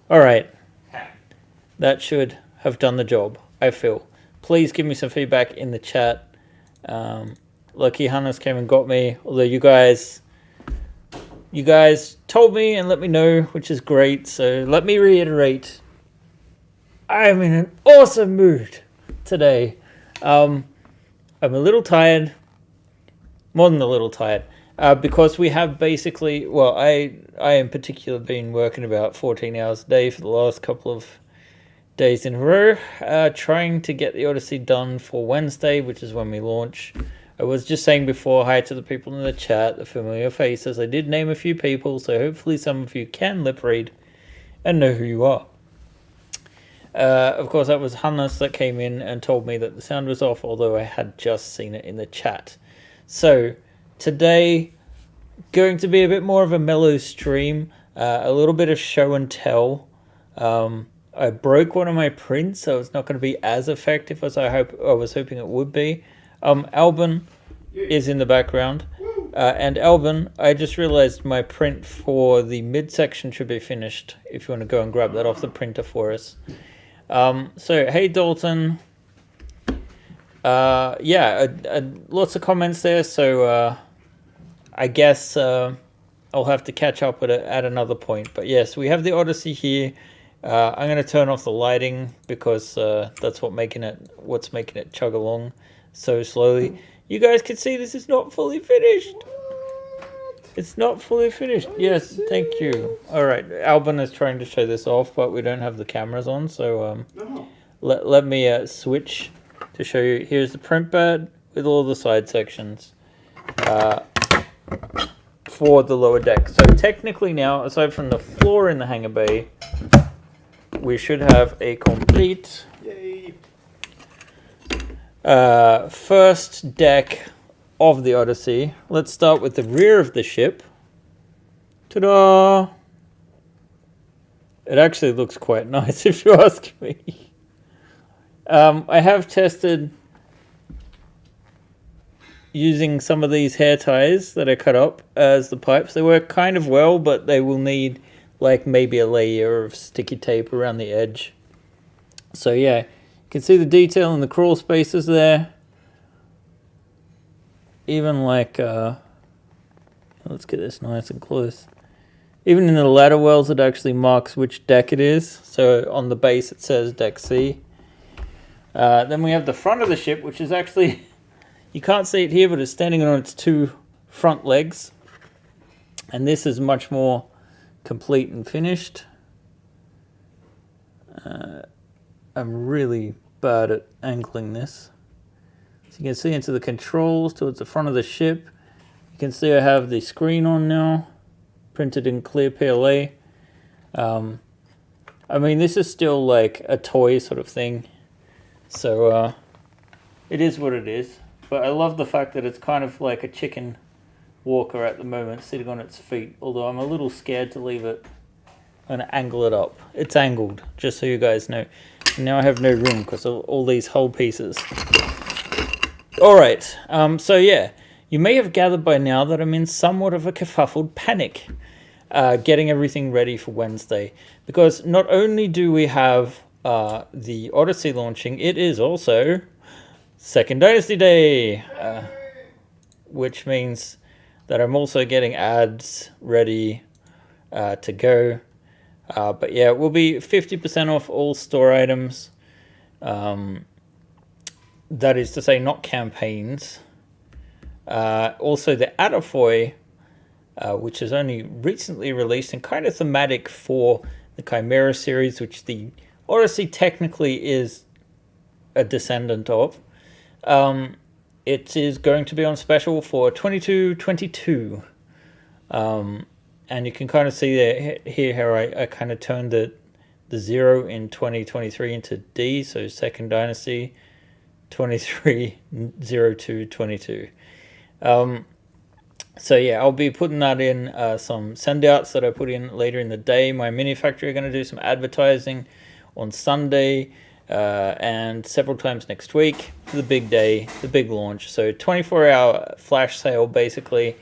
All right. That should have done the job, I feel. Please give me some feedback in the chat. Lucky Hunters came and got me, although you guys told me and let me know, which is great. So let me reiterate, I'm in an awesome mood today. I'm a little tired, more than a little tired, because we have basically, well, I in particular been working about 14 hours a day for the last couple of days in a row, trying to get the Odyssey done for Wednesday, which is when we launch. I was just saying before, hi to the people in the chat, the familiar faces. I did name a few people, so hopefully some of you can lip read and know who you are. Of course, that was Hannes that came in and told me that the sound was off, although I had just seen it in the chat. So today, going to be a bit more of a mellow stream, a little bit of show and tell. I broke one of my prints, so it's not going to be as effective as I was hoping it would be. Albin is in the background, and Albin, I just realized my print for the midsection should be finished. If you want to go and grab that off the printer for us. So hey Dalton, yeah, lots of comments there. So I guess I'll have to catch up with it at another point. But yes, we have the Odyssey here. I'm going to turn off the lighting because that's what's making it chug along so slowly. You guys can see this is not fully finished. It's not fully finished. Yes, thank you. All right, Albin is trying to show this off, but we don't have the cameras on, so let me switch to show you. Here's the print bed with all the side sections for the lower deck. So technically now, aside from the floor in the hangar bay, we should have a complete first deck of the Odyssey. Let's start with the rear of the ship. Ta-da! It actually looks quite nice if you ask me. I have tested using some of these hair ties that I cut up as the pipes. They work kind of well, but they will need like maybe a layer of sticky tape around the edge. So yeah, you can see the detail in the crawl spaces there. Even like, let's get this nice and close. Even in the ladder wells, it actually marks which deck it is. So on the base it says deck C. Then we have the front of the ship, which is actually, you can't see it here, but it's standing on its two front legs. And this is much more complete and finished. I'm really bad at angling this. So you can see into the controls towards the front of the ship. You can see I have the screen on now, printed in clear PLA. I mean, this is still like a toy sort of thing. So it is what it is. But I love the fact that it's kind of like a chicken walker at the moment, sitting on its feet, although I'm a little scared to leave it. I'm going to angle it up. It's angled, just so you guys know. And now I have no room because of all these whole pieces. Alright, so yeah, you may have gathered by now that I'm in somewhat of a kerfuffled panic getting everything ready for Wednesday. Because not only do we have the Odyssey launching, it is also Second Dynasty Day, which means that I'm also getting ads ready to go. But yeah, it will be 50% off all store items. That is to say, not campaigns. Also, the Attafoy, which is only recently released and kind of thematic for the Chimera series, which the Odyssey technically is a descendant of. It is going to be on special for 22.22. And you can kind of see there here how I kind of turned the 0 in 2023 into D, so Second Dynasty 230222. So yeah, I'll be putting that in some send-outs that I put in later in the day. My mini factory are going to do some advertising on Sunday and several times next week for the big day, the big launch. So 24-hour flash sale basically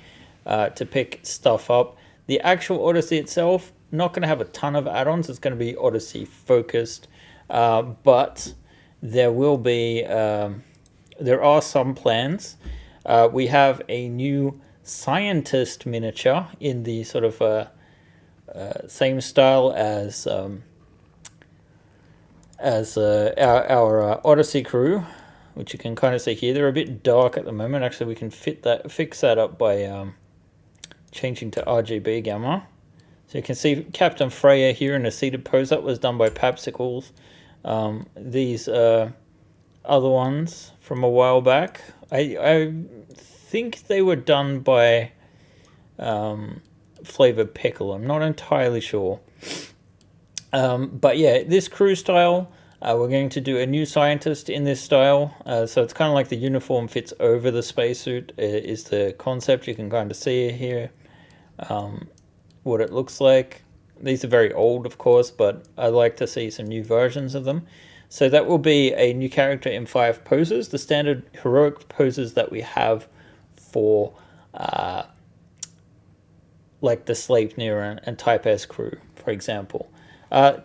to pick stuff up. The actual Odyssey itself, not going to have a ton of add-ons. It's going to be Odyssey focused, but there will be there are some plans. We have a new scientist miniature in the sort of same style as our Odyssey crew, which you can kind of see here. They're a bit dark at the moment. Actually, we can fix that up by changing to RGB gamma. So you can see Captain Freya here in a seated pose. That was done by Papsicles. These other ones from a while back, I think they were done by Flavored Pickle. I'm not entirely sure. But yeah, this crew style, we're going to do a new scientist in this style. So it's kind of like the uniform fits over the spacesuit is the concept. You can kind of see here what it looks like. These are very old, of course, but I like to see some new versions of them. So that will be a new character in 5 poses, the standard heroic poses that we have for like the Sleipnir and Type S crew, for example.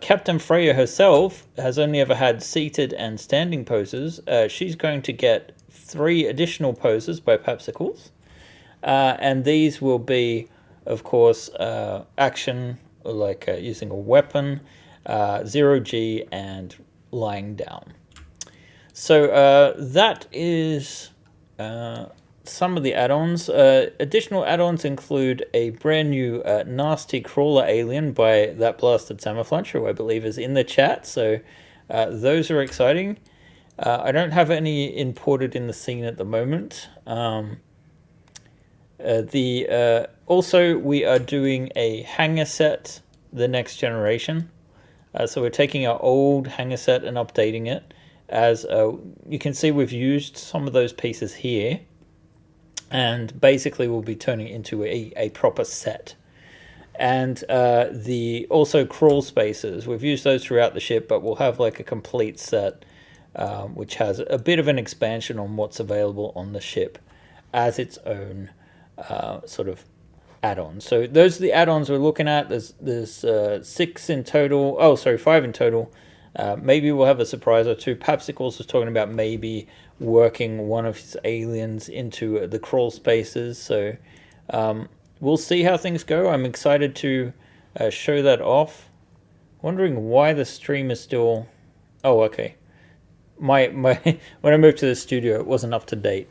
Captain Freya herself has only ever had seated and standing poses. She's going to get 3 additional poses by Papsicles. And these will be, of course, action, like using a weapon, 0G, and lying down. So that is some of the add-ons. Additional add-ons include a brand new nasty crawler alien by That Blasted Samaflunch, who I believe is in the chat. So those are exciting. I don't have any imported in the scene at the moment. Also, we are doing a hanger set, the next generation. So we're taking our old hanger set and updating it. As you can see, we've used some of those pieces here. And basically we'll be turning it into a proper set. And the also crawl spaces, we've used those throughout the ship, but we'll have like a complete set which has a bit of an expansion on what's available on the ship as its own sort of add-ons. So those are the add-ons we're looking at. There's 6 in total. Oh, sorry, 5 in total. Maybe we'll have a surprise or 2. Papsicles was talking about maybe working one of his aliens into the crawl spaces. So we'll see how things go. I'm excited to show that off. Wondering why the stream is still... Oh, okay. My when I moved to the studio, it wasn't up to date.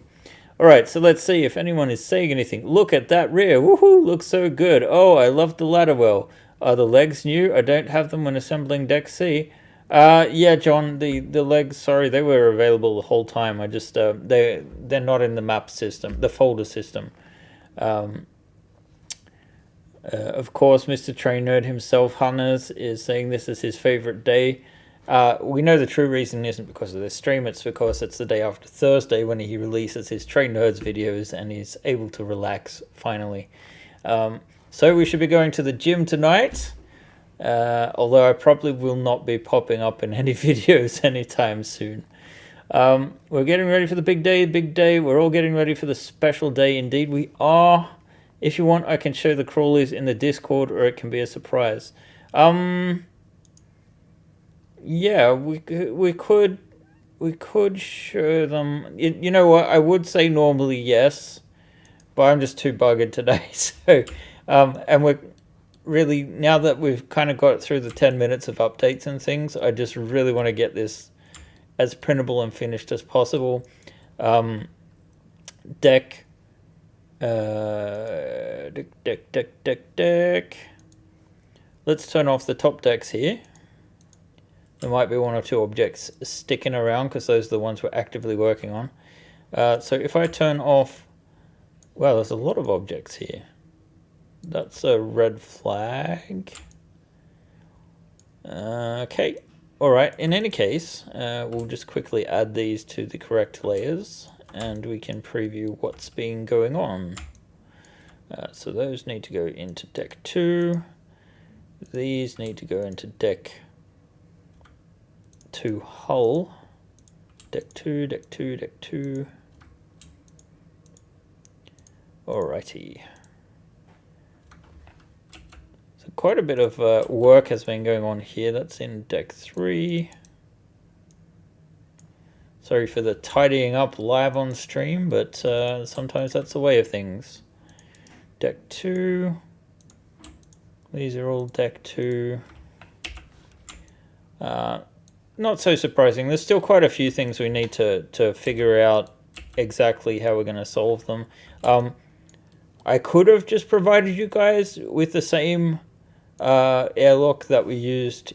All right, so let's see if anyone is saying anything. Look at that rear. Woohoo, looks so good. Oh, I love the ladder well. Are the legs new? I don't have them when assembling Deck C. Yeah, John, the legs, sorry, they were available the whole time. I just, they're not in the map system, the folder system. Of course, Mr. Train Nerd himself, Hunters, is saying this is his favorite day. We know the true reason isn't because of this stream, it's because it's the day after Thursday when he releases his Train Nerds videos and he's able to relax, finally. So we should be going to the gym tonight. Although I probably will not be popping up in any videos anytime soon. We're getting ready for the big day, We're all getting ready for the special day. Indeed, we are. If you want, I can show the crawlies in the Discord, or it can be a surprise. Yeah, we could show them. You know what? I would say normally yes, but I'm just too buggered today. So, and we're... Really, now that we've kind of got through the 10 minutes of updates and things, I just really want to get this as printable and finished as possible. Deck. Let's turn off the top decks here. There might be 1 or 2 objects sticking around because those are the ones we're actively working on. So if I turn off... Well, there's a lot of objects here. That's a red flag. Okay. Alright, in any case, we'll just quickly add these to the correct layers and we can preview what's been going on. So those need to go into deck 2. These need to go into deck 2 hull. Deck 2, deck 2, deck 2. Alrighty. So quite a bit of work has been going on here. That's in deck 3. Sorry for the tidying up live on stream, but sometimes that's the way of things. Deck 2. These are all deck 2. Not so surprising. There's still quite a few things we need to figure out exactly how we're going to solve them. I could have just provided you guys with the same airlock that we used.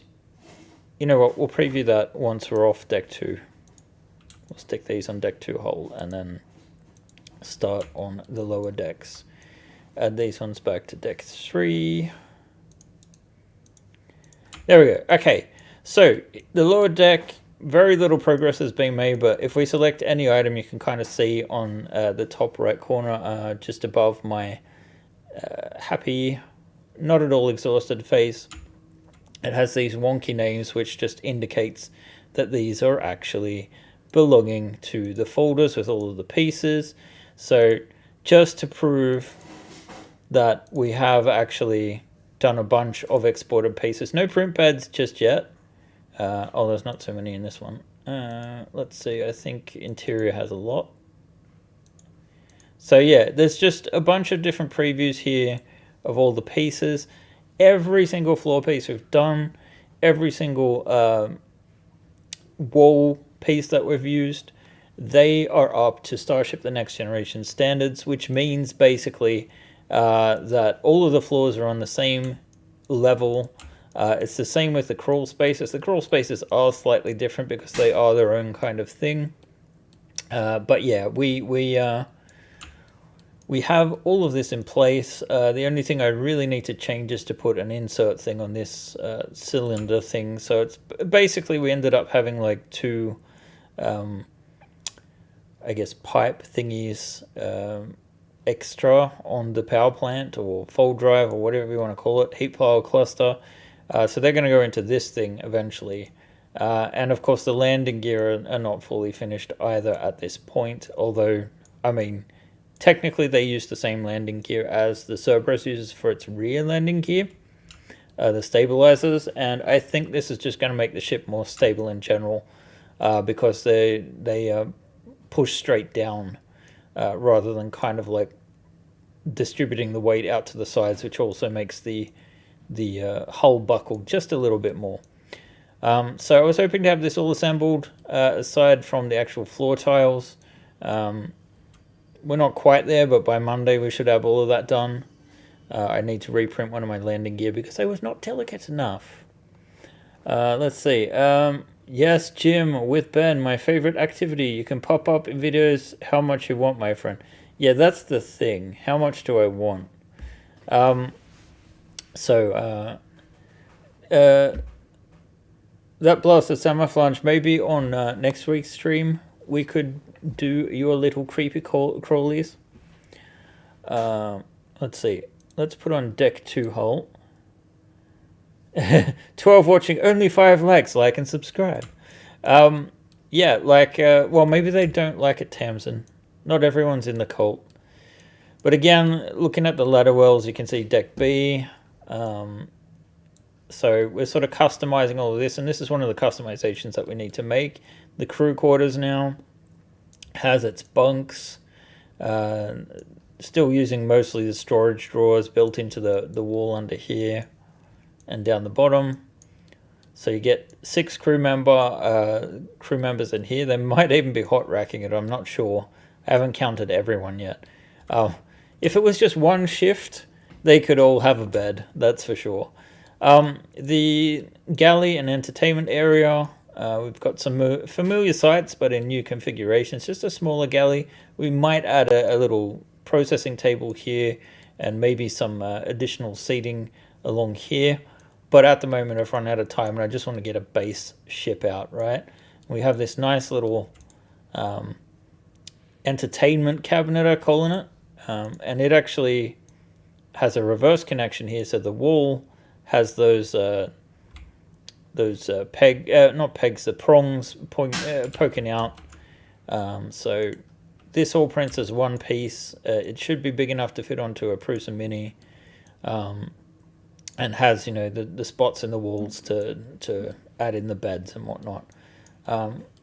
You know what, we'll preview that once we're off deck 2. We'll stick these on deck 2 hull and then start on the lower decks. Add these ones back to deck 3. There we go. Okay, so the lower deck, very little progress has been made, but if we select any item, you can kind of see on the top right corner, just above my happy, not at all exhausted face, it has these wonky names, which just indicates that these are actually belonging to the folders with all of the pieces. So just to prove that we have actually done a bunch of exported pieces. No print pads just yet. Oh, there's not so many in this one. Let's see, I think interior has a lot. So yeah, there's just a bunch of different previews here of all the pieces. Every single floor piece we've done, every single wall piece that we've used, they are up to Starship The Next Generation standards, which means basically that all of the floors are on the same level. It's the same with the crawl spaces. The crawl spaces are slightly different because they are their own kind of thing. But yeah, we have all of this in place. The only thing I really need to change is to put an insert thing on this cylinder thing. So it's basically, we ended up having like 2, I guess, pipe thingies extra on the power plant or fold drive or whatever you want to call it, heat pile cluster. So they're going to go into this thing eventually. And of course the landing gear are not fully finished either at this point, although, I mean, technically they use the same landing gear as the Cerberus uses for its rear landing gear, the stabilizers, and I think this is just going to make the ship more stable in general, because they push straight down rather than kind of like distributing the weight out to the sides, which also makes the hull buckle just a little bit more. So I was hoping to have this all assembled aside from the actual floor tiles. We're not quite there, but by Monday we should have all of that done. I need to reprint one of my landing gear because I was not delicate enough. Let's see. Yes, Jim, with Ben, my favorite activity. You can pop up in videos how much you want, my friend. Yeah, that's the thing. How much do I want? That Blast of Summerflange, maybe on next week's stream, we could do your little creepy crawlies. Let's see. Let's put on deck 2 hull. 12 watching, only 5 likes. Like and subscribe. Yeah, like, well, maybe they don't like it, Tamsin. Not everyone's in the cult. But again, looking at the ladder wells, you can see deck B. So we're sort of customizing all of this, and this is one of the customizations that we need to make. The crew quarters now has its bunks. Still using mostly the storage drawers built into the wall under here and down the bottom. So you get 6 crew members in here. They might even be hot racking it, I'm not sure. I haven't counted everyone yet. If it was just one shift, they could all have a bed, that's for sure. The galley and entertainment area, we've got some familiar sites, but in new configurations, just a smaller galley. We might add a little processing table here and maybe some additional seating along here. But at the moment, I've run out of time and I just want to get a base ship out, right? We have this nice little entertainment cabinet, I call it. And it actually has a reverse connection here. So the wall has those not pegs, the prongs poking out. So this all prints as one piece. It should be big enough to fit onto a Prusa Mini. and has, you know, the spots in the walls to add in the beds and whatnot.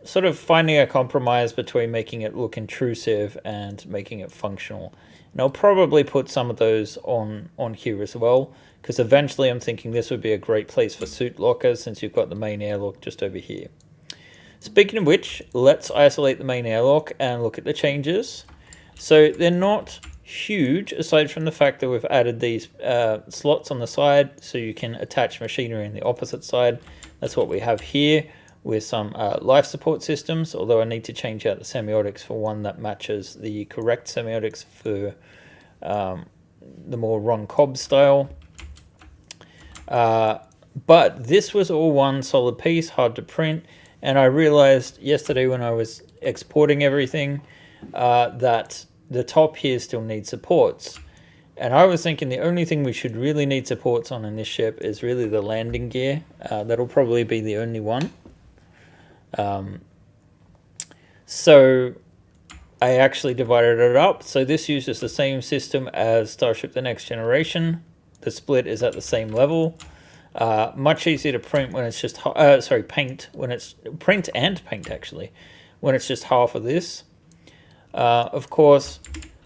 Sort of finding a compromise between making it look intrusive and making it functional. And I'll probably put some of those on here as well, because eventually I'm thinking this would be a great place for suit lockers, since you've got the main airlock just over here. Speaking of which, let's isolate the main airlock and look at the changes. So they're not huge, aside from the fact that we've added these slots on the side so you can attach machinery on the opposite side. That's what we have here, with some life support systems, although I need to change out the semiotics for one that matches the correct semiotics for the more Ron Cobb style. But this was all one solid piece, hard to print, and I realized yesterday when I was exporting everything that the top here still needs supports. And I was thinking the only thing we should really need supports on in this ship is really the landing gear. That'll probably be the only one. So I actually divided it up. So this uses the same system as Starship The Next Generation. The split is at the same level. Much easier to print when it's just paint when it's print and paint actually when it's just half of this. Of course,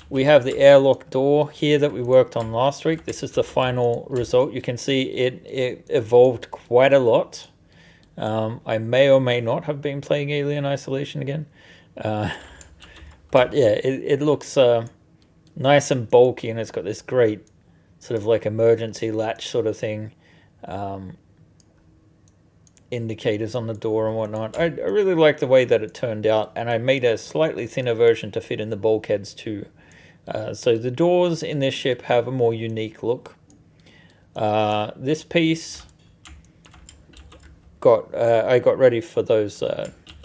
we have the airlock door here that we worked on last week. This is the final result. You can see it evolved quite a lot. I may or may not have been playing Alien Isolation again. But yeah, it looks nice and bulky, and it's got this great sort of like emergency latch sort of thing. Indicators on the door and whatnot. I really like the way that it turned out, and I made a slightly thinner version to fit in the bulkheads too. So the doors in this ship have a more unique look. This piece I got ready for those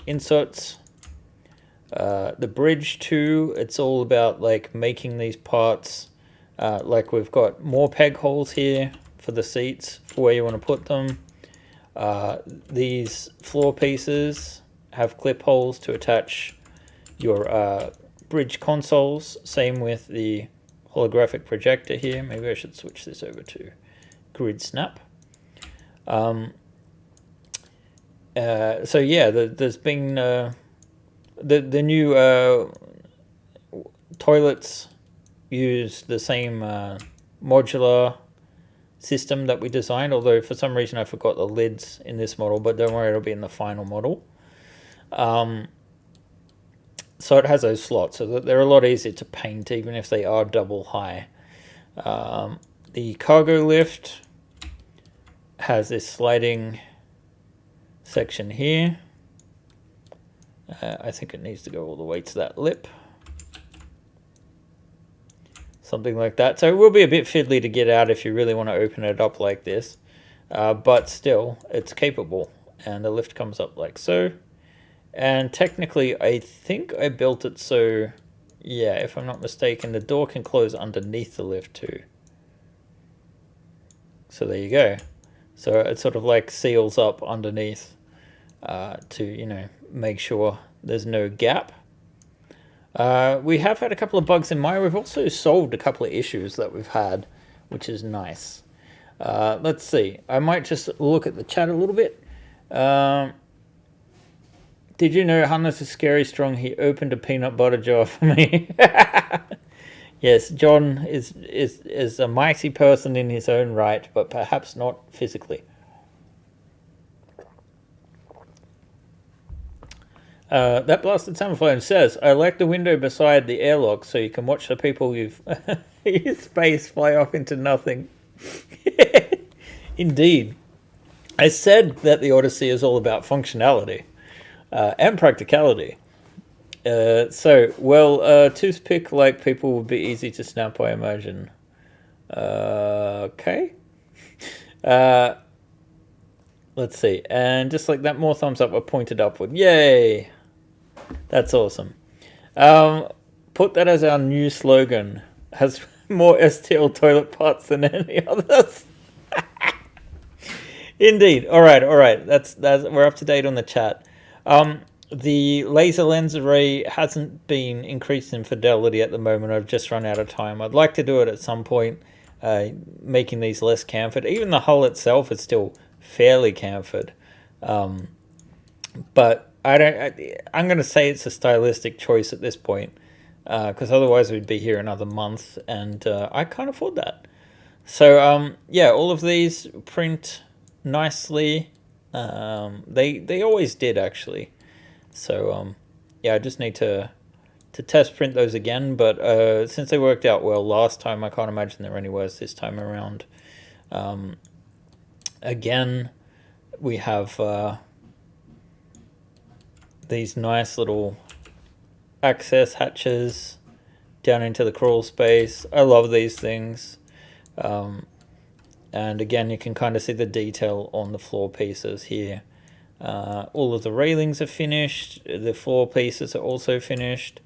inserts. The bridge too, it's all about like making these parts, like we've got more peg holes here for the seats for where you want to put them. These floor pieces have clip holes to attach your bridge consoles. Same with the holographic projector here. Maybe I should switch this over to grid snap. So yeah, there's been the new toilets use the same modular system that we designed, although for some reason I forgot the lids in this model, but don't worry, it'll be in the final model. So it has those slots, so that they're a lot easier to paint, even if they are double high. The cargo lift has this sliding section here. I think it needs to go all the way to that lip. Something like that. So it will be a bit fiddly to get out if you really want to open it up like this. But still, it's capable. And the lift comes up like so. And technically, I think I built it so, yeah, if I'm not mistaken, the door can close underneath the lift too. So there you go. So it sort of like seals up underneath to, you know, make sure there's no gap. We have had a couple of bugs in Maya. We've also solved a couple of issues that we've had, which is nice. Let's see. I might just look at the chat a little bit. Did you know Hannes is scary strong? He opened a peanut butter jar for me. Yes, John is a mighty person in his own right, but perhaps not physically. That blasted Samophone says, I like the window beside the airlock so you can watch the people you've used space fly off into nothing. Indeed. I said that the Odyssey is all about functionality and practicality. Toothpick-like people would be easy to snap, I imagine. Okay. Let's see. And just like that, more thumbs up are pointed upward. Yay! That's awesome. Put that as our new slogan. Has more STL toilet parts than any others. Indeed. All right. That's we're up to date on the chat. The laser lens array hasn't been increased in fidelity at the moment. I've just run out of time. I'd like to do it at some point. making these less chamfered. Even the hull itself is still fairly chamfered. But I'm going to say it's a stylistic choice at this point, because otherwise we'd be here another month, and I can't afford that. So yeah, all of these print nicely. They always did, actually. So yeah, I just need to test print those again. But since they worked out well last time, I can't imagine they're any worse this time around. Again, we have these nice little access hatches down into the crawl space. I love these things. And again, you can kind of see the detail on the floor pieces here. All of the railings are finished. The floor pieces are also finished.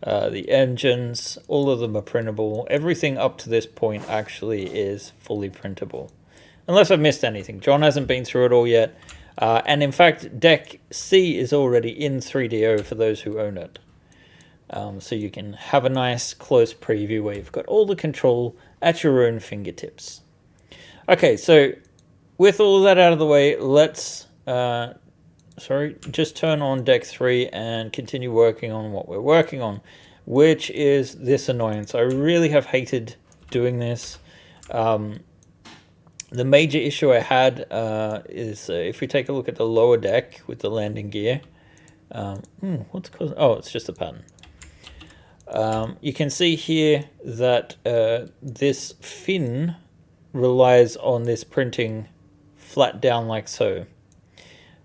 The engines, all of them are printable. Everything up to this point actually is fully printable. Unless I've missed anything. John hasn't been through it all yet. And in fact, Deck C is already in 3DO for those who own it. So you can have a nice close preview where you've got all the control at your own fingertips. Okay, so with all of that out of the way, let's just turn on Deck 3 and continue working on what we're working on, which is this annoyance. I really have hated doing this. The major issue I had is if we take a look at the lower deck with the landing gear. What's causing? Oh, it's just a pattern. You can see here that this fin relies on this printing flat down like so.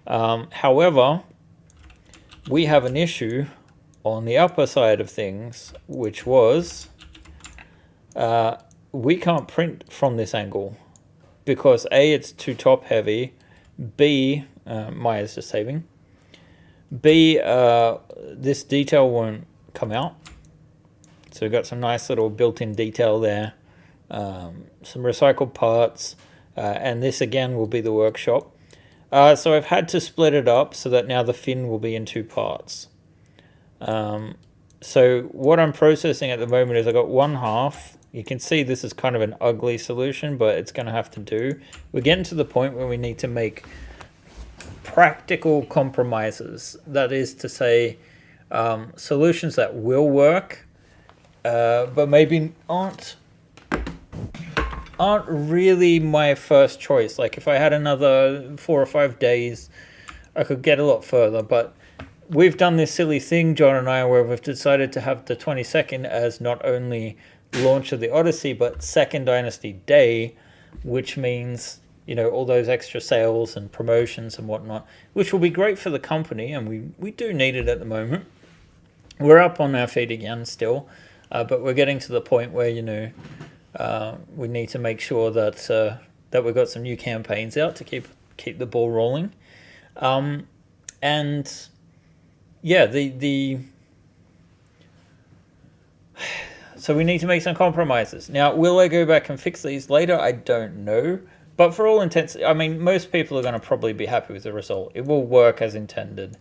However, we have an issue on the upper side of things, which was we can't print from this angle because A, it's too top heavy, B, Maya's just saving, B, this detail won't come out. So we've got some nice little built-in detail there, some recycled parts, and this again will be the workshop. So I've had to split it up so that now the fin will be in two parts. So what I'm processing at the moment is I've got one half. You can see this is kind of an ugly solution, but it's going to have to do. We're getting to the point where we need to make practical compromises. That is to say, solutions that will work, but maybe aren't really my first choice. Like if I had another 4 or 5 days, I could get a lot further. But we've done this silly thing, John and I, where we've decided to have the 22nd as not only launch of the Odyssey, but second Dynasty day, which means, you know, all those extra sales and promotions and whatnot, which will be great for the company, and we do need it at the moment. We're up on our feet again still, but we're getting to the point where, you know, we need to make sure that that we've got some new campaigns out to keep the ball rolling. And yeah, so we need to make some compromises. Now, will I go back and fix these later? I don't know. But for all intents, I mean, most people are going to probably be happy with the result. It will work as intended.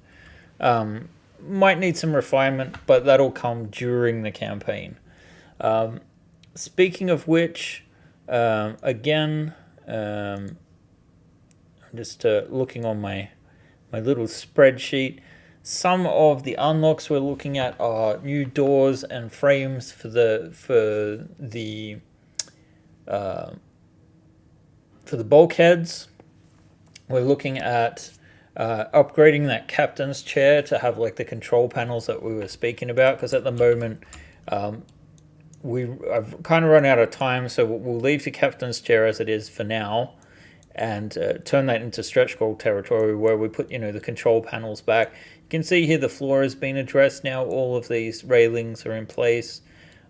Might need some refinement, but that'll come during the campaign. Speaking of which, again, I'm just looking on my little spreadsheet. Some of the unlocks we're looking at are new doors and frames for the bulkheads. We're looking at upgrading that captain's chair to have like the control panels that we were speaking about, because at the moment I've kind of run out of time, so we'll leave the captain's chair as it is for now and turn that into stretch goal territory where we put, you know, the control panels back. You can see here the floor has been addressed now. All of these railings are in place.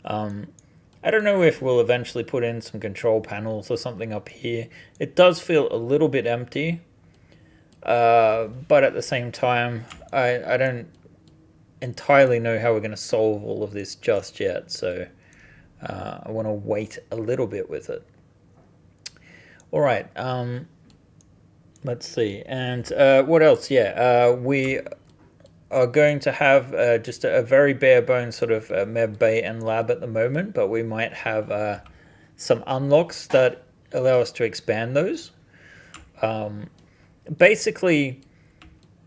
I don't know if we'll eventually put in some control panels or something up here. It does feel a little bit empty, but at the same time, I don't entirely know how we're going to solve all of this just yet, so I want to wait a little bit with it. All right, let's see. And what else? Yeah, we are going to have just a very bare bones sort of med bay and lab at the moment, but we might have some unlocks that allow us to expand those. Basically,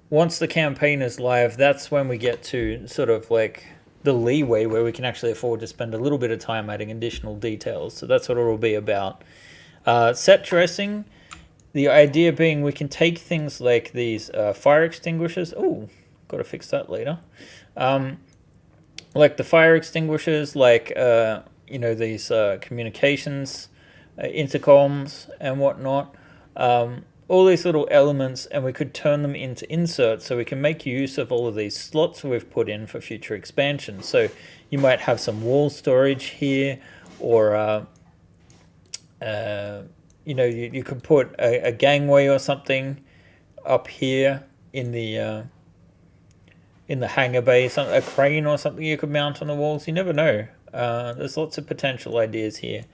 once the campaign is live, that's when we get to sort of like the leeway where we can actually afford to spend a little bit of time adding additional details. So that's what it will be about. Set dressing, the idea being we can take things like these fire extinguishers. Oh, got to fix that later. Like the fire extinguishers, like these communications, intercoms and whatnot. All these little elements, and we could turn them into inserts, so we can make use of all of these slots we've put in for future expansions. So you might have some wall storage here, or you could put a gangway or something up here in the hangar bay, a crane or something you could mount on the walls. You never know. There's lots of potential ideas here.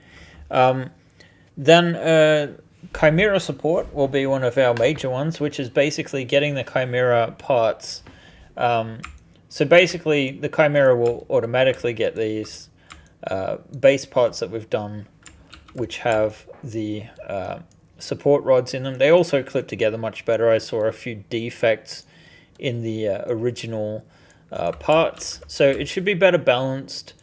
Then Chimera support will be one of our major ones, which is basically getting the Chimera parts. So basically, the Chimera will automatically get these base parts that we've done, which have the support rods in them. They also clip together much better. I saw a few defects in the original parts, so it should be better balanced,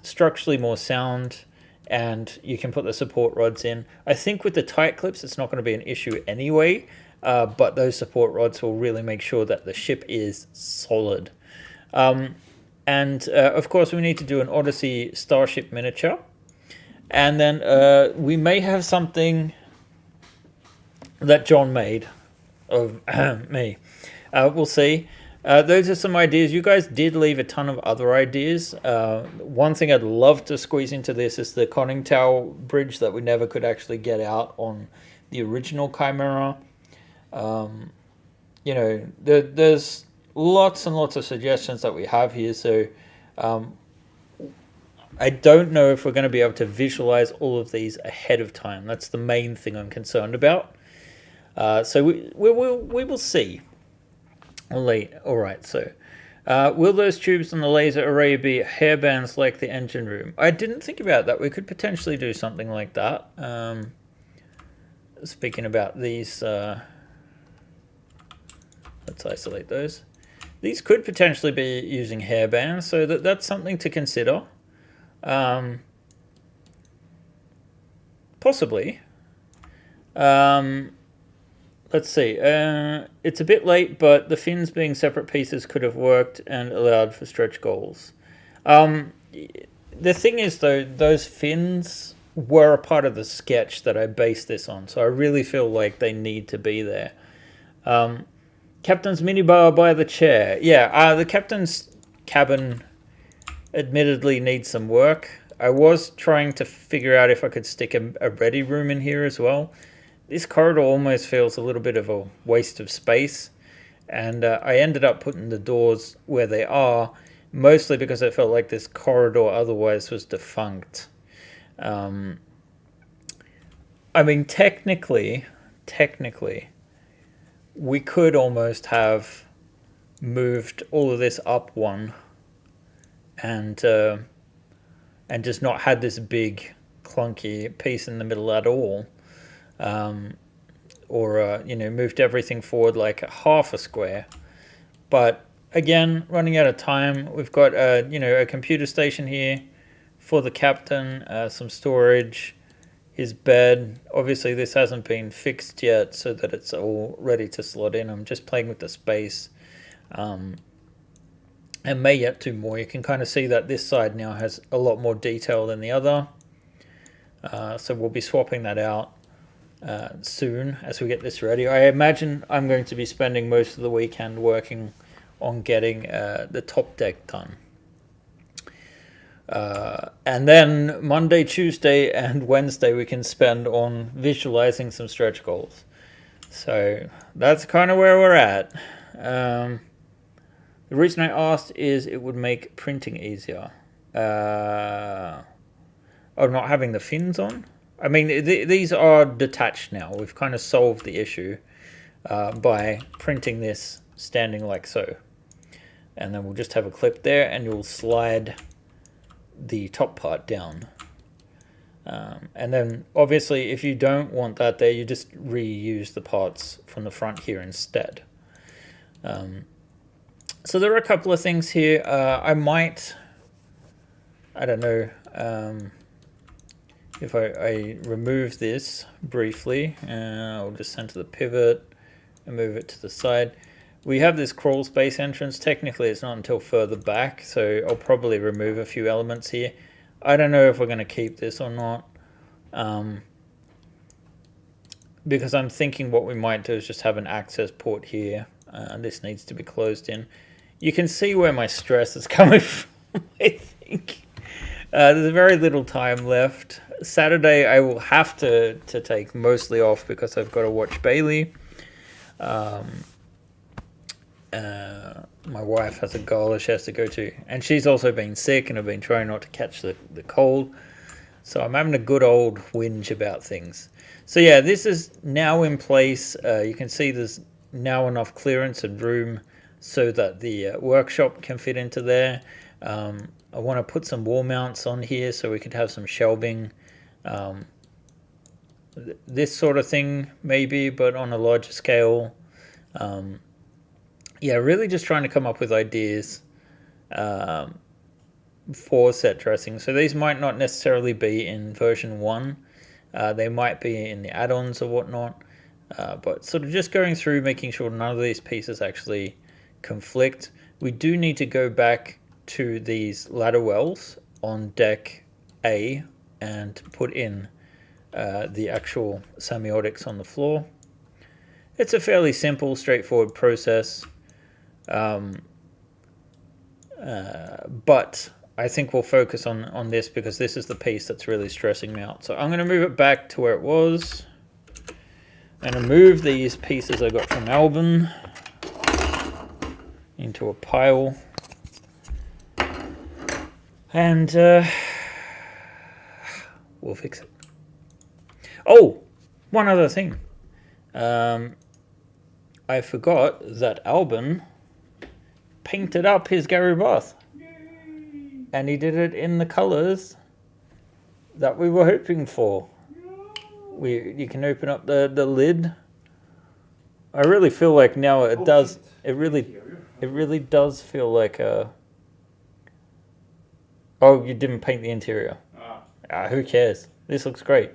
structurally more sound, and you can put the support rods in. I think with the tight clips it's not going to be an issue anyway, but those support rods will really make sure that the ship is solid. And of course we need to do an Odyssey Starship miniature, and then we may have something that John made of me. We'll see. Those are some ideas. You guys did leave a ton of other ideas. One thing I'd love to squeeze into this is the conning tower bridge that we never could actually get out on the original Chimera. There's lots and lots of suggestions that we have here. So I don't know if we're going to be able to visualize all of these ahead of time. That's the main thing I'm concerned about. So we will see. All right, so will those tubes on the laser array be hairbands like the engine room? I didn't think about that. We could potentially do something like that. Speaking about these, let's isolate those. These could potentially be using hairbands, so that's something to consider. Possibly. Let's see. It's a bit late, but the fins being separate pieces could have worked and allowed for stretch goals. The thing is, though, those fins were a part of the sketch that I based this on, so I really feel like they need to be there. Captain's minibar by the chair. Yeah, the captain's cabin admittedly needs some work. I was trying to figure out if I could stick a ready room in here as well. This corridor almost feels a little bit of a waste of space, and I ended up putting the doors where they are, mostly because I felt like this corridor otherwise was defunct. I mean, technically, we could almost have moved all of this up one, and just not had this big clunky piece in the middle at all. Moved everything forward like half a square. But again, running out of time. We've got a computer station here for the captain, some storage, his bed. Obviously this hasn't been fixed yet so that it's all ready to slot in. I'm just playing with the space, and may yet do more. You can kind of see that this side now has a lot more detail than the other, so we'll be swapping that out soon as we get this ready. I imagine I'm going to be spending most of the weekend working on getting the top deck done. And then Monday, Tuesday, and Wednesday we can spend on visualizing some stretch goals. So that's kind of where we're at. The reason I asked is it would make printing easier. Not having the fins on? I mean, these are detached now. We've kind of solved the issue by printing this standing like so. And then we'll just have a clip there, and you'll slide the top part down. And then obviously if you don't want that there, you just reuse the parts from the front here instead. So there are a couple of things here. I don't know, if I remove this briefly, I'll just center the pivot and move it to the side. We have this crawl space entrance. Technically it's not until further back, so I'll probably remove a few elements here. I don't know if we're going to keep this or not, because I'm thinking what we might do is just have an access port here. This needs to be closed in. You can see where my stress is coming from, I think. There's very little time left. Saturday I will have to take mostly off because I've got to watch Bailey. My wife has a gala she has to go to, and she's also been sick, and I've been trying not to catch the cold. So I'm having a good old whinge about things. So yeah, this is now in place. You can see there's now enough clearance and room so that the workshop can fit into there. I want to put some wall mounts on here so we could have some shelving. This sort of thing maybe, but on a larger scale. Yeah, really just trying to come up with ideas for set dressing. So these might not necessarily be in version 1. They might be in the add-ons or whatnot. But sort of just going through, making sure none of these pieces actually conflict. We do need to go back to these ladder wells on deck A and put in the actual semiotics on the floor. It's a fairly simple, straightforward process. But I think we'll focus on this because this is the piece that's really stressing me out. So I'm going to move it back to where it was. I'm going to move these pieces I got from Albin into a pile. And we'll fix it. Oh, one other thing. I forgot that Albin painted up his Gary Bath. Yay. And he did it in the colors that we were hoping for. You can open up the lid. I really feel like now it does. It really does feel like a. Oh, you didn't paint the interior. Who cares? This looks great.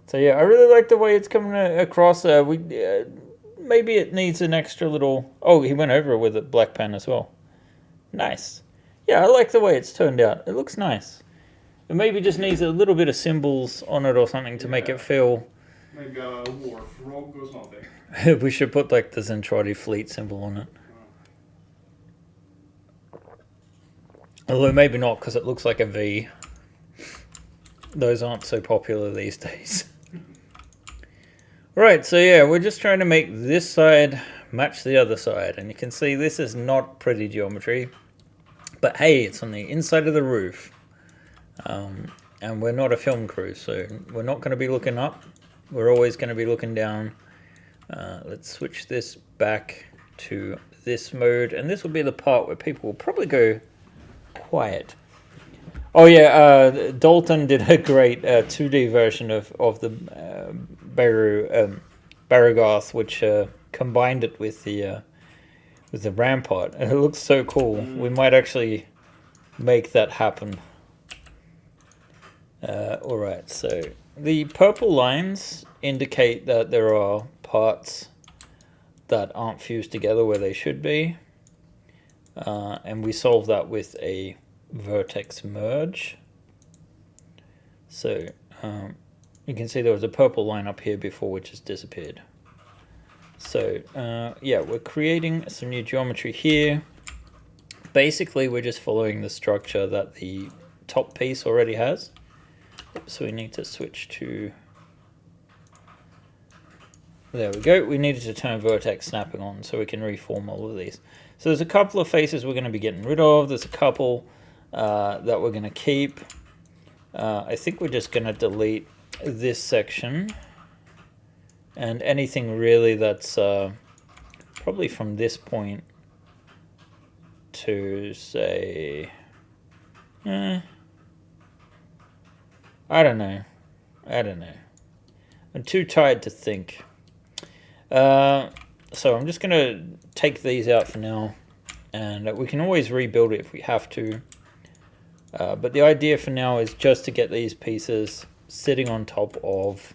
So yeah, I really like the way it's coming across. Maybe it needs an extra little. Oh, he went over it with a black pen as well. Nice. Yeah, I like the way it's turned out. It looks nice. It maybe just needs a little bit of symbols on it or something to make it feel. Like a wharf rock or something. We should put like the Zentradi fleet symbol on it. Although maybe not, because it looks like a V. Those aren't so popular these days. Right, so yeah, we're just trying to make this side match the other side. And you can see this is not pretty geometry. But hey, it's on the inside of the roof. And we're not a film crew, so we're not going to be looking up. We're always going to be looking down. Let's switch this back to this mode. And this will be the part where people will probably go quiet. Oh yeah, Dalton did a great 2D version of the Barugarth, which combined it with the rampart, and it looks so cool. We might actually make that happen. All right, so the purple lines indicate that there are parts that aren't fused together where they should be, and we solve that with a vertex merge. So you can see there was a purple line up here before which has disappeared. So yeah, we're creating some new geometry here. Basically we're just following the structure that the top piece already has. So we need to switch to, there we go. We needed to turn vertex snapping on so we can reform all of these. So there's a couple of faces we're going to be getting rid of. There's a couple that we're going to keep. I think we're just going to delete this section. And anything really that's probably from this point to say, I don't know. I'm too tired to think. So I'm just going to take these out for now. And we can always rebuild it if we have to. But the idea for now is just to get these pieces sitting on top of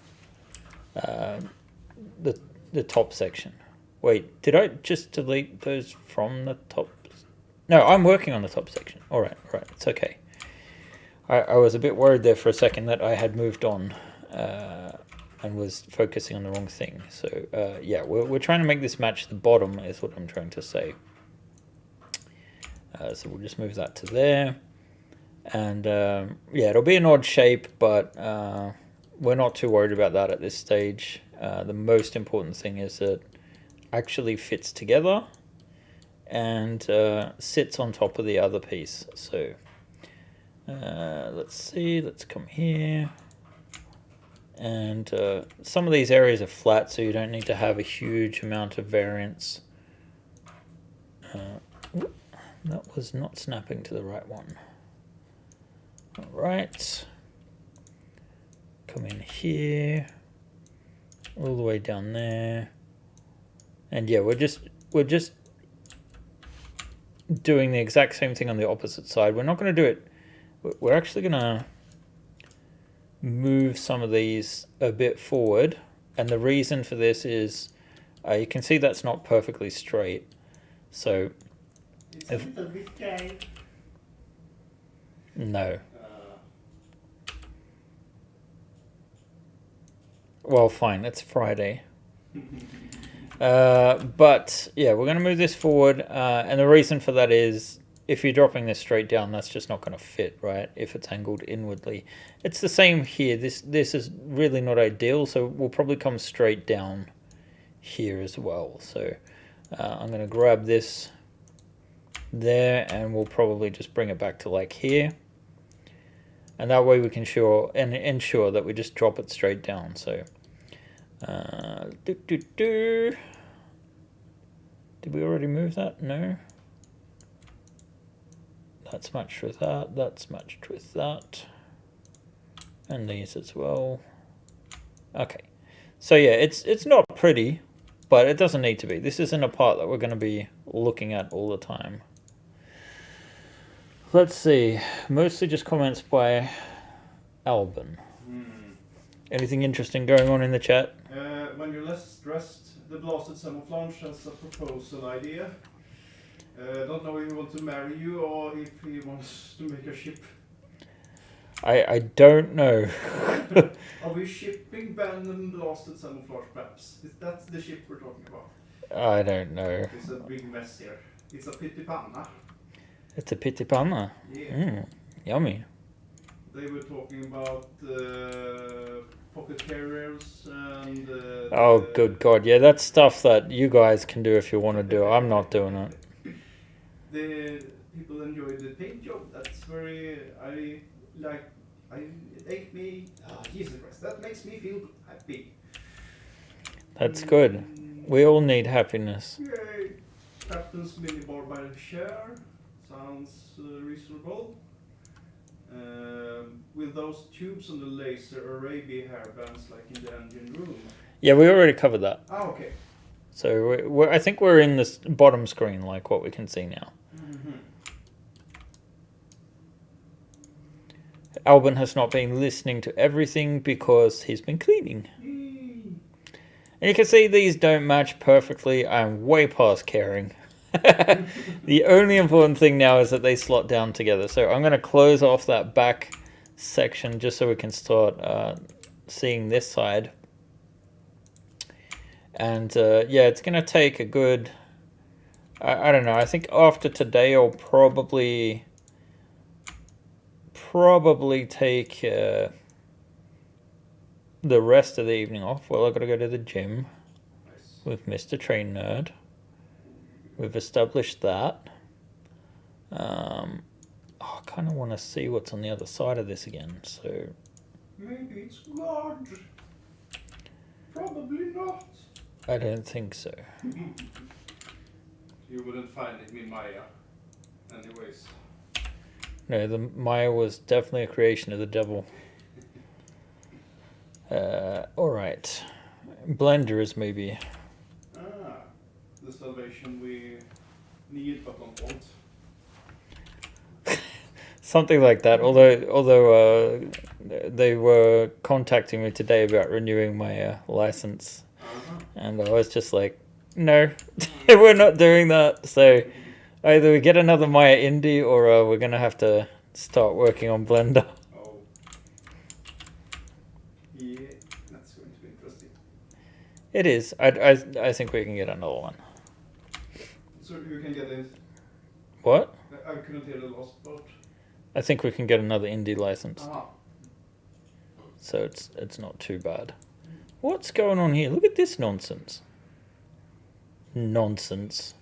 the top section. Wait, did I just delete those from the top? No, I'm working on the top section. All right, it's okay. I was a bit worried there for a second that I had moved on and was focusing on the wrong thing. So yeah, we're trying to make this match the bottom is what I'm trying to say. So we'll just move that to there. And yeah, it'll be an odd shape, but we're not too worried about that at this stage. The most important thing is that it actually fits together and sits on top of the other piece. So let's see, let's come here. And some of these areas are flat, so you don't need to have a huge amount of variance. That was not snapping to the right one. All right. Come in here. All the way down there. And yeah, we're just doing the exact same thing on the opposite side. We're not going to do it. We're actually going to move some of these a bit forward. And the reason for this is you can see that's not perfectly straight. So It's a little bit gay. No. Well, fine. It's Friday. But yeah, we're going to move this forward. And the reason for that is if you're dropping this straight down, that's just not going to fit, right? If it's angled inwardly. It's the same here. This is really not ideal. So we'll probably come straight down here as well. So I'm going to grab this there and we'll probably just bring it back to like here. And that way we can ensure that we just drop it straight down. So, did we already move that? No. That's matched with that. That's matched with that. And these as well. Okay. So yeah, it's not pretty, but it doesn't need to be. This isn't a part that we're going to be looking at all the time. Let's see. Mostly just comments by Albin. Anything interesting going on in the chat? When you're less stressed, the blasted camouflage has a proposal idea. Don't know if he wants to marry you or if he wants to make a ship. I don't know. Are we shipping banned and blasted camouflage maps? Is that the ship we're talking about? I don't know. It's a big mess here. It's a pyttipanna. It's a pyttipanna. Yeah. Yummy. They were talking about pocket carriers and... oh, good God. Yeah, that's stuff that you guys can do if you want to do it. I'm not doing it. The people enjoy the paint job. That's very... Jesus Christ, that makes me feel happy. That's good. We all need happiness. Yay! Captain's minibar by the share. Sounds reasonable. Will those tubes on the laser array be hairbands like in the engine room? Yeah, we already covered that. Ah, okay. So I think we're in this bottom screen, like what we can see now. Mm-hmm. Albin has not been listening to everything because he's been cleaning. Yay. And you can see these don't match perfectly. I'm way past caring. The only important thing now is that they slot down together. So I'm going to close off that back section just so we can start seeing this side. And yeah, it's going to take a good... I don't know. I think after today I'll probably take the rest of the evening off. Well, I've got to go to the gym with Mr. Train Nerd. We've established that. I kind of want to see what's on the other side of this again. So Maybe it's God. Probably not. I don't think so. You wouldn't find it in Maya. Anyways. No, the Maya was definitely a creation of the devil. All right. Blender is maybe. The salvation we need but don't want. Something like that. Although they were contacting me today about renewing my license, and I was just like, no, we're not doing that. So either we get another Maya Indie, or we're gonna have to start working on Blender. Oh, yeah, that's going to be interesting. It is. I think we can get another one. So you can get it. What? I couldn't hear the last part. I think we can get another indie license, Ah. so it's not too bad. What's going on here? Look at this nonsense. Nonsense.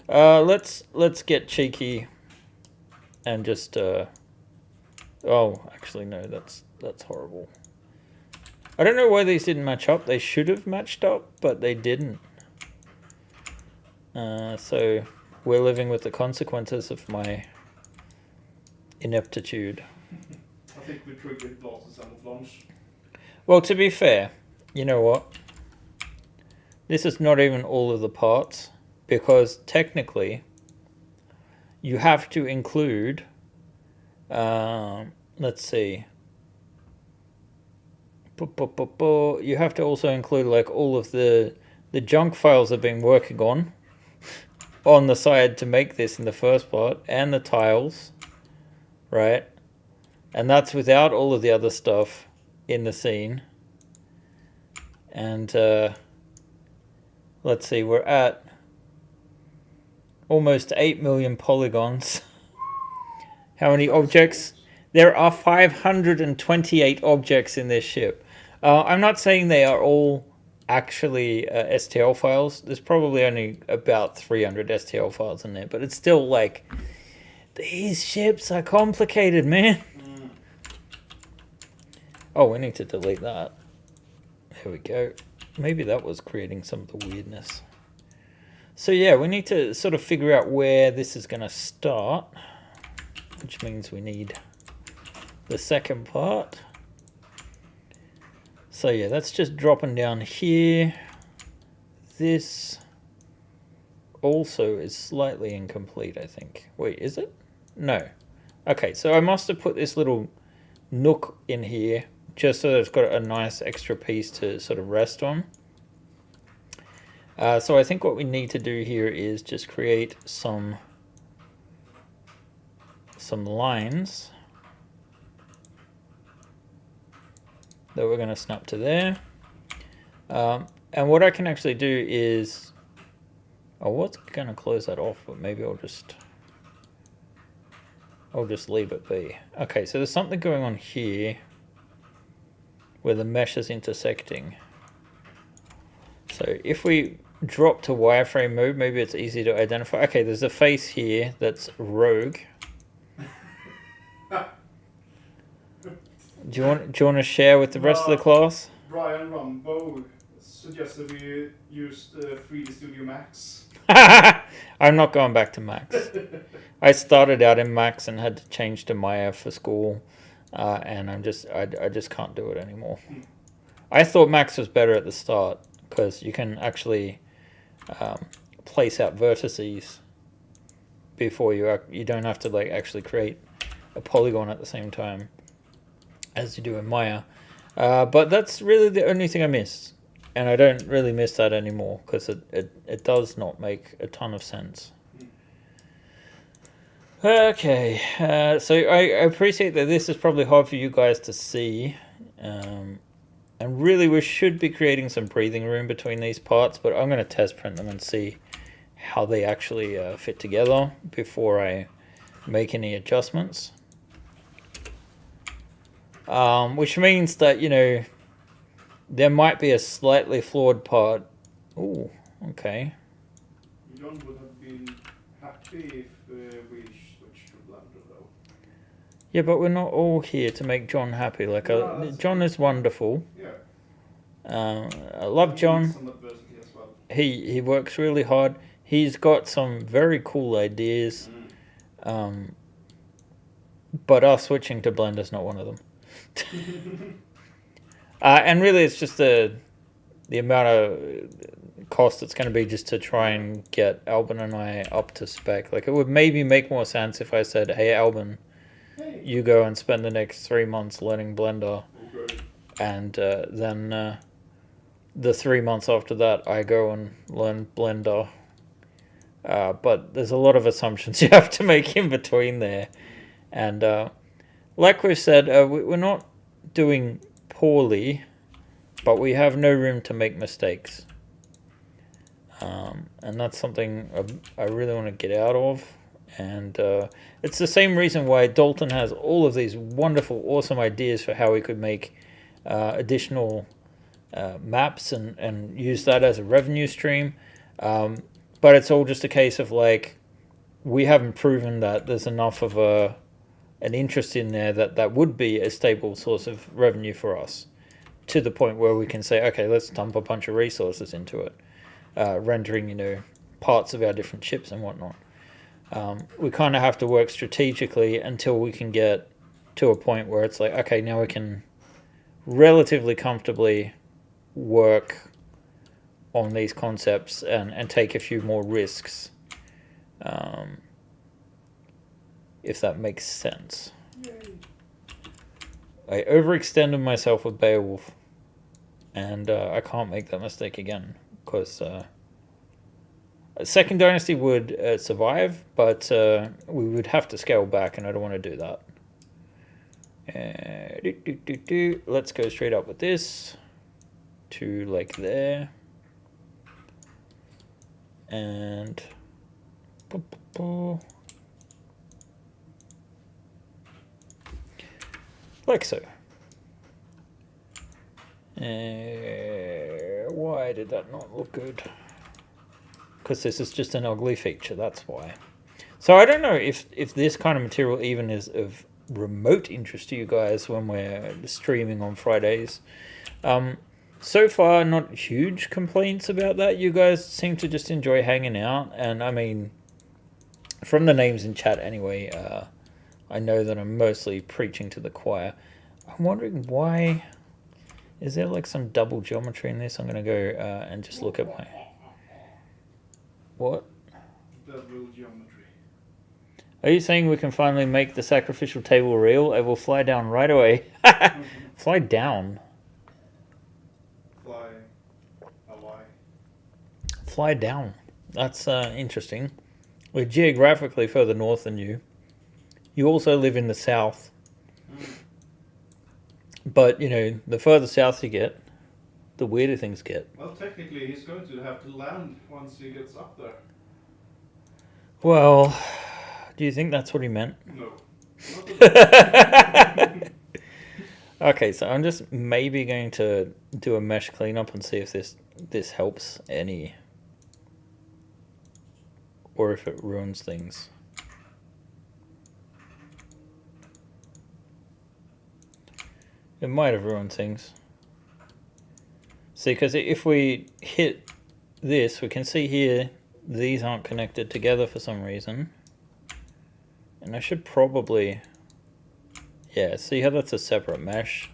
Let's get cheeky and just oh, actually no, that's horrible. I don't know why these didn't match up. They should have matched up, but they didn't. So we're living with the consequences of my ineptitude. I think we triggered blasted camouflage. Well, to be fair, you know what? This is not even all of the parts, because technically you have to include, let's see, you have to also include like all of the junk files I've been working on the side to make this in the first part, and the tiles, right? And that's without all of the other stuff in the scene. And let's see, we're at almost 8 million polygons. How many objects? There are 528 objects in this ship. I'm not saying they are all actually STL files. There's probably only about 300 STL files in there, but it's still like, these ships are complicated, man. Oh, we need to delete that. There we go. Maybe that was creating some of the weirdness. So yeah, we need to sort of figure out where this is going to start, which means we need the second part. So yeah, that's just dropping down here. This also is slightly incomplete, I think. Wait, is it? No. Okay, so I must have put this little nook in here just so that it's got a nice extra piece to sort of rest on. So I think what we need to do here is just create some lines that we're going to snap to there. And what I can actually do is, I was going to close that off, but maybe I'll just leave it be. Okay, so there's something going on here where the mesh is intersecting. So if we drop to wireframe mode, maybe it's easy to identify. Okay, there's a face here that's rogue. Do you want to share with the rest of the class? Brian Rumbo suggested we use 3D Studio Max. I'm not going back to Max. I started out in Max and had to change to Maya for school, and I just can't do it anymore. I thought Max was better at the start because you can actually place out vertices before you don't have to like actually create a polygon at the same time as you do in Maya. But that's really the only thing I miss. And I don't really miss that anymore because it does not make a ton of sense. Okay, so I appreciate that this is probably hard for you guys to see. And really we should be creating some breathing room between these parts, but I'm going to test print them and see how they actually fit together before I make any adjustments. Which means that, you know, there might be a slightly flawed part. Ooh, okay. John would have been happy if we switched to Blender, though. Yeah, but we're not all here to make John happy. Like, No, John is wonderful. Yeah. I love John. Some adversity as well. He works really hard. He's got some very cool ideas. But us switching to Blender is not one of them. And really, it's just the amount of cost it's going to be just to try and get Albin and I up to spec. Like, it would maybe make more sense if I said, hey, Albin, you go and spend the next 3 months learning Blender. Okay. And then the 3 months after that, I go and learn Blender. But there's a lot of assumptions you have to make in between there. And like we've said, we're not doing poorly, but we have no room to make mistakes. And that's something I really want to get out of. And it's the same reason why Dalton has all of these wonderful, awesome ideas for how we could make additional maps and use that as a revenue stream. But it's all just a case of, like, we haven't proven that there's enough of an interest in there that would be a stable source of revenue for us, to the point where we can say, okay, let's dump a bunch of resources into it, rendering, parts of our different chips and whatnot. We kind of have to work strategically until we can get to a point where it's like, okay, now we can relatively comfortably work on these concepts and take a few more risks, if that makes sense. Yay. I overextended myself with Beowulf, and I can't make that mistake again, because Second Dynasty would survive, but we would have to scale back, and I don't want to do that. Let's go straight up with this to, like, there. And like so. Why did that not look good? Because this is just an ugly feature, that's why. So I don't know if this kind of material even is of remote interest to you guys when we're streaming on Fridays. So far, not huge complaints about that. You guys seem to just enjoy hanging out. And I mean, from the names in chat anyway, I know that I'm mostly preaching to the choir. I'm wondering why. Is there like some double geometry in this? I'm going to go and just look at my... What? Double geometry. Are you saying we can finally make the sacrificial table real? It will fly down right away. Fly down? Fly down. That's interesting. We're geographically further north than you. You also live in the south. But, the further south you get, the weirder things get. Well, technically, he's going to have to land once he gets up there. Well, do you think that's what he meant? No. Okay, so I'm just maybe going to do a mesh cleanup and see if this helps any, or if it ruins things. It might have ruined things. See, because if we hit this, we can see here these aren't connected together for some reason. And I should probably... Yeah, see how that's a separate mesh?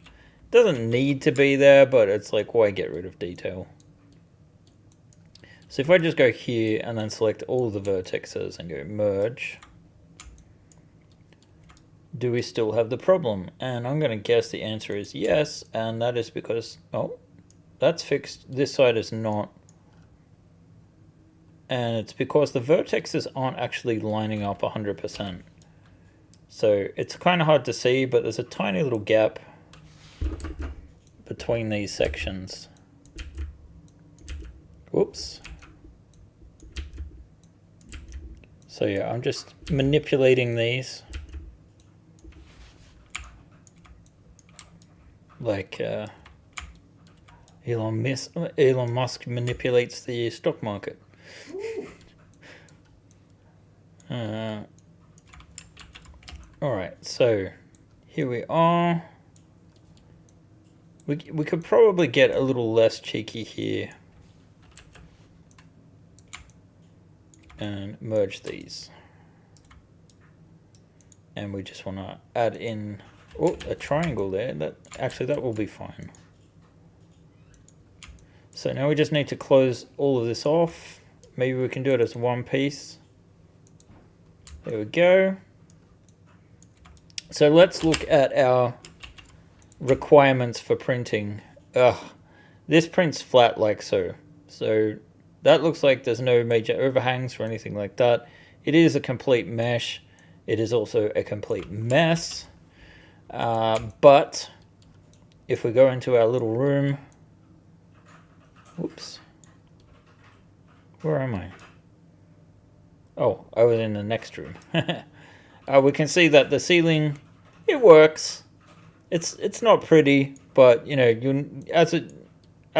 Doesn't need to be there, but it's like, why get rid of detail? So if I just go here and then select all the vertexes and go merge, do we still have the problem? And I'm going to guess the answer is yes, and that is because, oh, that's fixed. This side is not. And it's because the vertexes aren't actually lining up 100%. So it's kind of hard to see, but there's a tiny little gap between these sections. Whoops. So yeah, I'm just manipulating these. Like Elon Musk manipulates the stock market. Alright, so here we are. We could probably get a little less cheeky here and merge these. And we just want to add in a triangle there. That will be fine. So now we just need to close all of this off. Maybe we can do it as one piece. There we go. So let's look at our requirements for printing. This prints flat like so. So that looks like there's no major overhangs or anything like that. It is a complete mesh. It is also a complete mess. But if we go into our little room, whoops, where am I? Oh, I was in the next room. We can see that the ceiling, it works. It's not pretty, but you know, as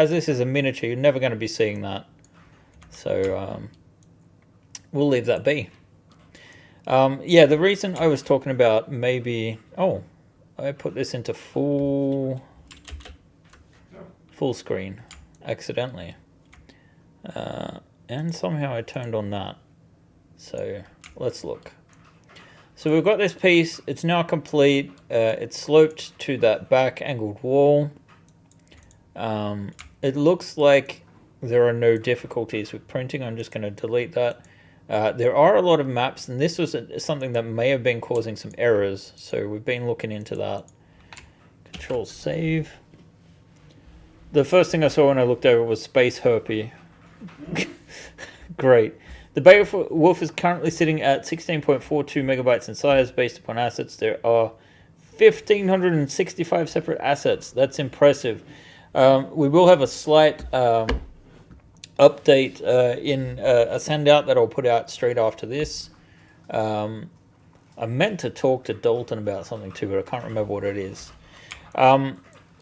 this is a miniature, you're never going to be seeing that. So we'll leave that be. Yeah, the reason I was talking about maybe, I put this into full screen accidentally, and somehow I turned on that. So let's look. So we've got this piece. It's now complete. It's sloped to that back angled wall. It looks like there are no difficulties with printing. I'm just going to delete that. There are a lot of maps, and this was something that may have been causing some errors. So we've been looking into that. Control save. The first thing I saw when I looked over was Space Herpy. Great. The Beowulf is currently sitting at 16.42 megabytes in size based upon assets. There are 1,565 separate assets. That's impressive. We will have a slight update in a sendout that I'll put out straight after this. I meant to talk to Dalton about something too, but I can't remember what it is.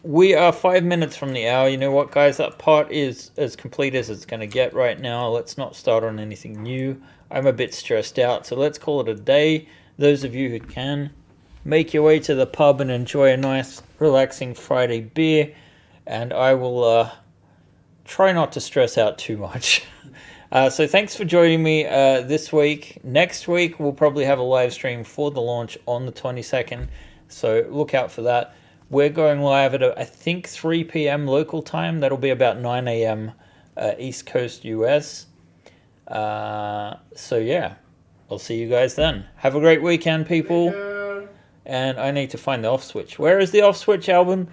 We are 5 minutes from the hour. You know what, guys? That part is as complete as it's going to get right now. Let's not start on anything new. I'm a bit stressed out, so let's call it a day. Those of you who can, make your way to the pub and enjoy a nice, relaxing Friday beer. And I will try not to stress out too much. So thanks for joining me this week. Next week, we'll probably have a live stream for the launch on the 22nd. So look out for that. We're going live at, I think, 3 p.m. local time. That'll be about 9 a.m. East Coast US. So, yeah, I'll see you guys then. Have a great weekend, people. And I need to find the off switch. Where is the off switch, Alvin?